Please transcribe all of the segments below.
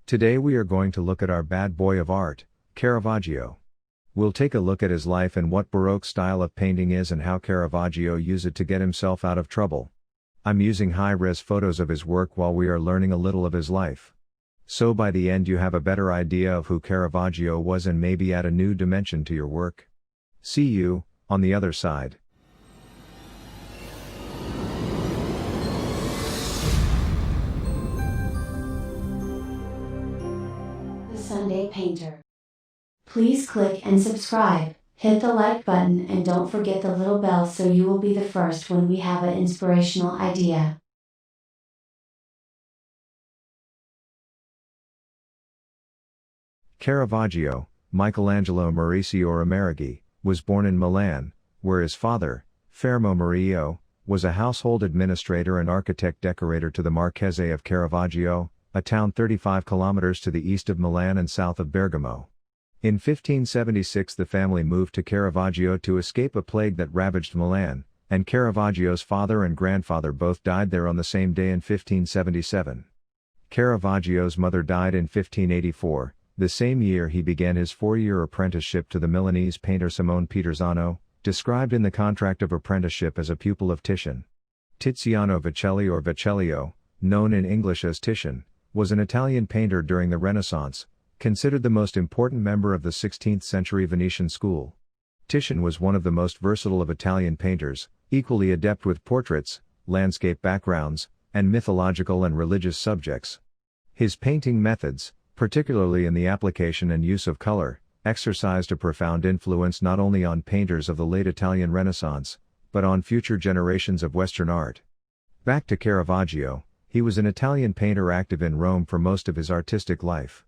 Today we are going to look at our bad boy of art, Caravaggio. We'll take a look at his life and what Baroque style of painting is and how Caravaggio used it to get himself out of trouble. I'm using high-res photos of his work while we are learning a little of his life. So by the end you have a better idea of who Caravaggio was and maybe add a new dimension to your work. See you, on the other side. The Sunday Painter. Please click and subscribe, hit the like button and don't forget the little bell so you will be the first when we have an inspirational idea. Caravaggio, Michelangelo Mauricio Amerighi, was born in Milan, where his father, Fermo Murillo, was a household administrator and architect-decorator to the Marchese of Caravaggio, a town 35 kilometers to the east of Milan and south of Bergamo. In 1576 the family moved to Caravaggio to escape a plague that ravaged Milan, and Caravaggio's father and grandfather both died there on the same day in 1577. Caravaggio's mother died in 1584, the same year he began his 4-year apprenticeship to the Milanese painter Simone Pietrosano, described in the contract of apprenticeship as a pupil of Titian. Tiziano Vicelli or Vecellio, known in English as Titian, was an Italian painter during the Renaissance, considered the most important member of the 16th century Venetian school. Titian was one of the most versatile of Italian painters, equally adept with portraits, landscape backgrounds, and mythological and religious subjects. His painting methods, particularly in the application and use of color, exercised a profound influence not only on painters of the late Italian Renaissance, but on future generations of Western art. Back to Caravaggio, he was an Italian painter active in Rome for most of his artistic life.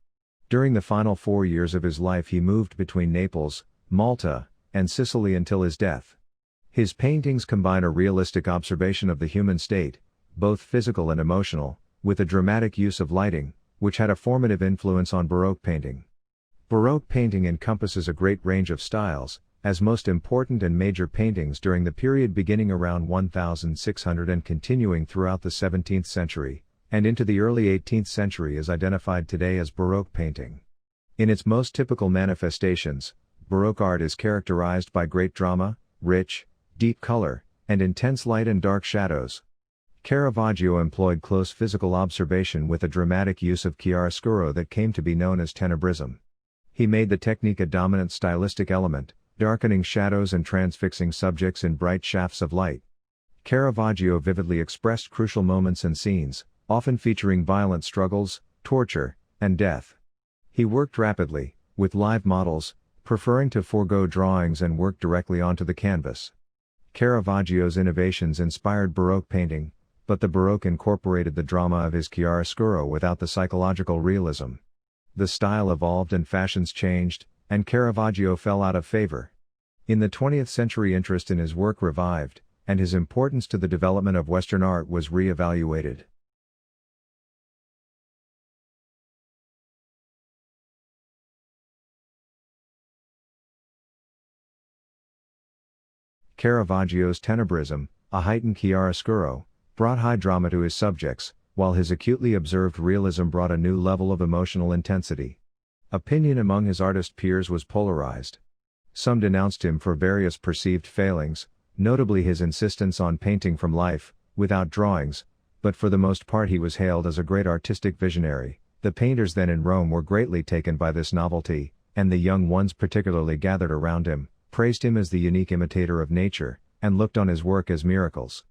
During the final 4 years of his life he moved between Naples, Malta, and Sicily until his death. His paintings combine a realistic observation of the human state, both physical and emotional, with a dramatic use of lighting, which had a formative influence on Baroque painting. Baroque painting encompasses a great range of styles, as most important and major paintings during the period beginning around 1600 and continuing throughout the 17th century, and into the early 18th century is identified today as Baroque painting. In its most typical manifestations, Baroque art is characterized by great drama, rich, deep color, and intense light and dark shadows. Caravaggio employed close physical observation with a dramatic use of chiaroscuro that came to be known as tenebrism. He made the technique a dominant stylistic element, darkening shadows and transfixing subjects in bright shafts of light. Caravaggio vividly expressed crucial moments and scenes, often featuring violent struggles, torture, and death. He worked rapidly, with live models, preferring to forego drawings and work directly onto the canvas. Caravaggio's innovations inspired Baroque painting, but the Baroque incorporated the drama of his chiaroscuro without the psychological realism. The style evolved and fashions changed, and Caravaggio fell out of favor. In the 20th century interest in his work revived, and his importance to the development of Western art was re-evaluated. Caravaggio's tenebrism, a heightened chiaroscuro, brought high drama to his subjects, while his acutely observed realism brought a new level of emotional intensity. Opinion among his artist peers was polarized. Some denounced him for various perceived failings, notably his insistence on painting from life, without drawings, but for the most part he was hailed as a great artistic visionary. The painters then in Rome were greatly taken by this novelty, and the young ones particularly gathered around him, praised him as the unique imitator of nature, and looked on his work as miracles.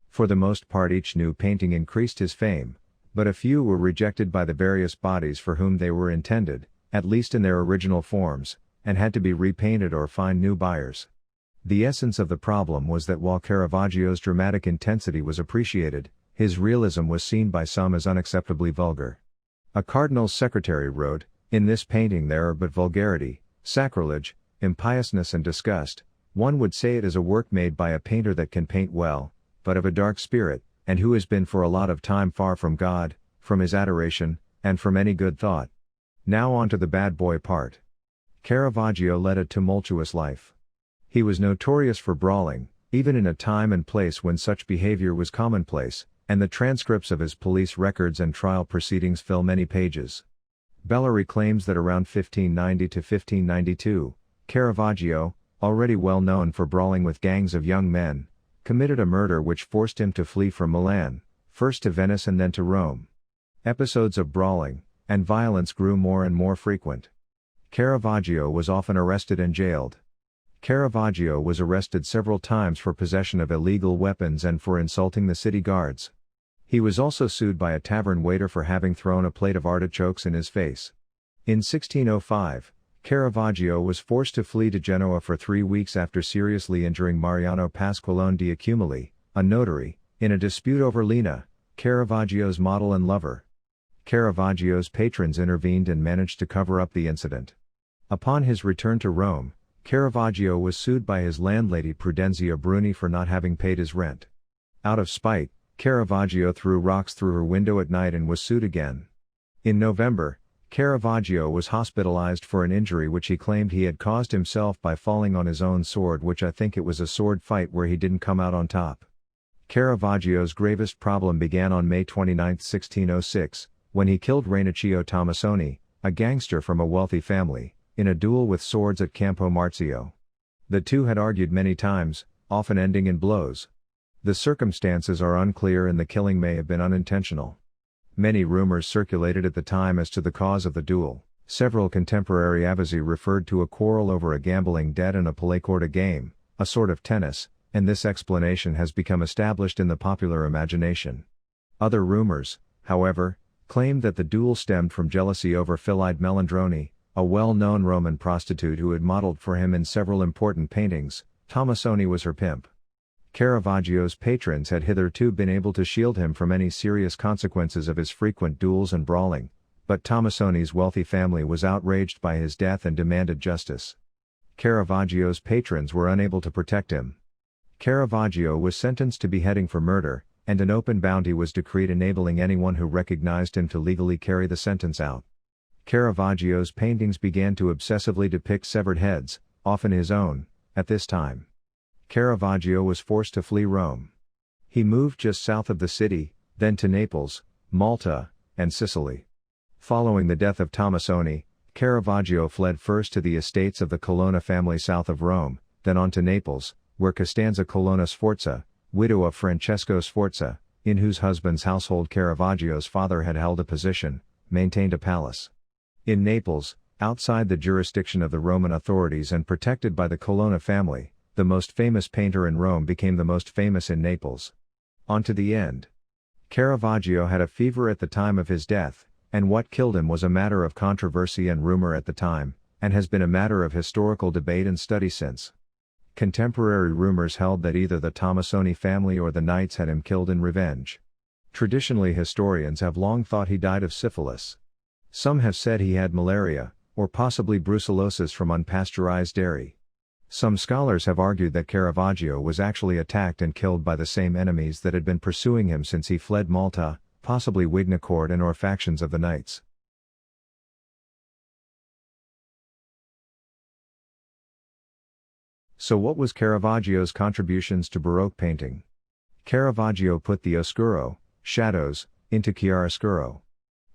For the most part each new painting increased his fame, but a few were rejected by the various bodies for whom they were intended, at least in their original forms, and had to be repainted or find new buyers. The essence of the problem was that while Caravaggio's dramatic intensity was appreciated, his realism was seen by some as unacceptably vulgar. A cardinal's secretary wrote, "In this painting there are but vulgarity, sacrilege, impiousness and disgust. One would say it is a work made by a painter that can paint well, but of a dark spirit, and who has been for a lot of time far from God, from his adoration, and from any good thought." Now on to the bad boy part. Caravaggio led a tumultuous life. He was notorious for brawling, even in a time and place when such behavior was commonplace, and the transcripts of his police records and trial proceedings fill many pages. Bellary claims that around 1590 to 1592, Caravaggio, already well known for brawling with gangs of young men, committed a murder which forced him to flee from Milan, first to Venice and then to Rome. Episodes of brawling and violence grew more and more frequent. Caravaggio was often arrested and jailed. Caravaggio was arrested several times for possession of illegal weapons and for insulting the city guards. He was also sued by a tavern waiter for having thrown a plate of artichokes in his face. In 1605, Caravaggio was forced to flee to Genoa for 3 weeks after seriously injuring Mariano Pasqualone di Accumuli, a notary, in a dispute over Lina, Caravaggio's model and lover. Caravaggio's patrons intervened and managed to cover up the incident. Upon his return to Rome, Caravaggio was sued by his landlady Prudenzia Bruni for not having paid his rent. Out of spite, Caravaggio threw rocks through her window at night and was sued again. In November, Caravaggio was hospitalized for an injury which he claimed he had caused himself by falling on his own sword, which I think it was a sword fight where he didn't come out on top. Caravaggio's gravest problem began on May 29, 1606, when he killed Ranocchio Tomasoni, a gangster from a wealthy family, in a duel with swords at Campo Marzio. The two had argued many times, often ending in blows. The circumstances are unclear and the killing may have been unintentional. Many rumors circulated at the time as to the cause of the duel. Several contemporary avvisi referred to a quarrel over a gambling debt and a palacorda game, a sort of tennis, and this explanation has become established in the popular imagination. Other rumors, however, claimed that the duel stemmed from jealousy over Philide Melandroni, a well-known Roman prostitute who had modeled for him in several important paintings. Tomasoni was her pimp. Caravaggio's patrons had hitherto been able to shield him from any serious consequences of his frequent duels and brawling, but Tomasoni's wealthy family was outraged by his death and demanded justice. Caravaggio's patrons were unable to protect him. Caravaggio was sentenced to beheading for murder, and an open bounty was decreed enabling anyone who recognized him to legally carry the sentence out. Caravaggio's paintings began to obsessively depict severed heads, often his own, at this time. Caravaggio was forced to flee Rome. He moved just south of the city, then to Naples, Malta, and Sicily. Following the death of Tomasoni, Caravaggio fled first to the estates of the Colonna family south of Rome, then on to Naples, where Costanza Colonna Sforza, widow of Francesco Sforza, in whose husband's household Caravaggio's father had held a position, maintained a palace. In Naples, outside the jurisdiction of the Roman authorities and protected by the Colonna family, the most famous painter in Rome became the most famous in Naples. On to the end. Caravaggio had a fever at the time of his death, and what killed him was a matter of controversy and rumor at the time, and has been a matter of historical debate and study since. Contemporary rumors held that either the Tomasoni family or the knights had him killed in revenge. Traditionally, historians have long thought he died of syphilis. Some have said he had malaria, or possibly brucellosis from unpasteurized dairy. Some scholars have argued that Caravaggio was actually attacked and killed by the same enemies that had been pursuing him since he fled Malta, possibly Wignacourt and or factions of the knights. So what was Caravaggio's contributions to Baroque painting? Caravaggio put the oscuro, shadows, into chiaroscuro.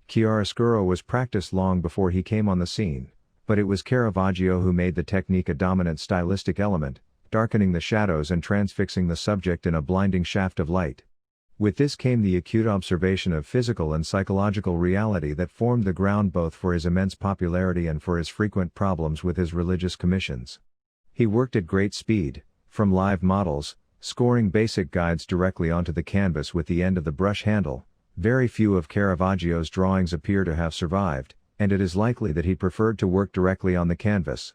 Chiaroscuro was practiced long before he came on the scene, but it was Caravaggio who made the technique a dominant stylistic element, darkening the shadows and transfixing the subject in a blinding shaft of light. With this came the acute observation of physical and psychological reality that formed the ground both for his immense popularity and for his frequent problems with his religious commissions. He worked at great speed, from live models, scoring basic guides directly onto the canvas with the end of the brush handle. Very few of Caravaggio's drawings appear to have survived, and it is likely that he preferred to work directly on the canvas.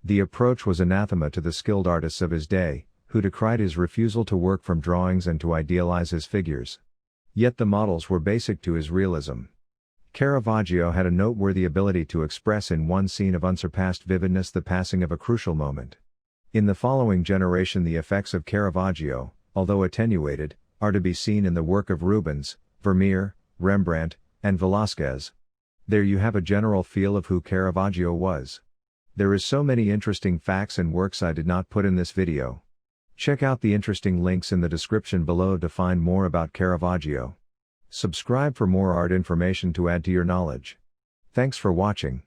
The approach was anathema to the skilled artists of his day, who decried his refusal to work from drawings and to idealize his figures. Yet the models were basic to his realism. Caravaggio had a noteworthy ability to express in one scene of unsurpassed vividness the passing of a crucial moment. In the following generation the effects of Caravaggio, although attenuated, are to be seen in the work of Rubens, Vermeer, Rembrandt, and Velázquez. There you have a general feel of who Caravaggio was. There is so many interesting facts and works I did not put in this video. Check out the interesting links in the description below to find more about Caravaggio. Subscribe for more art information to add to your knowledge. Thanks for watching.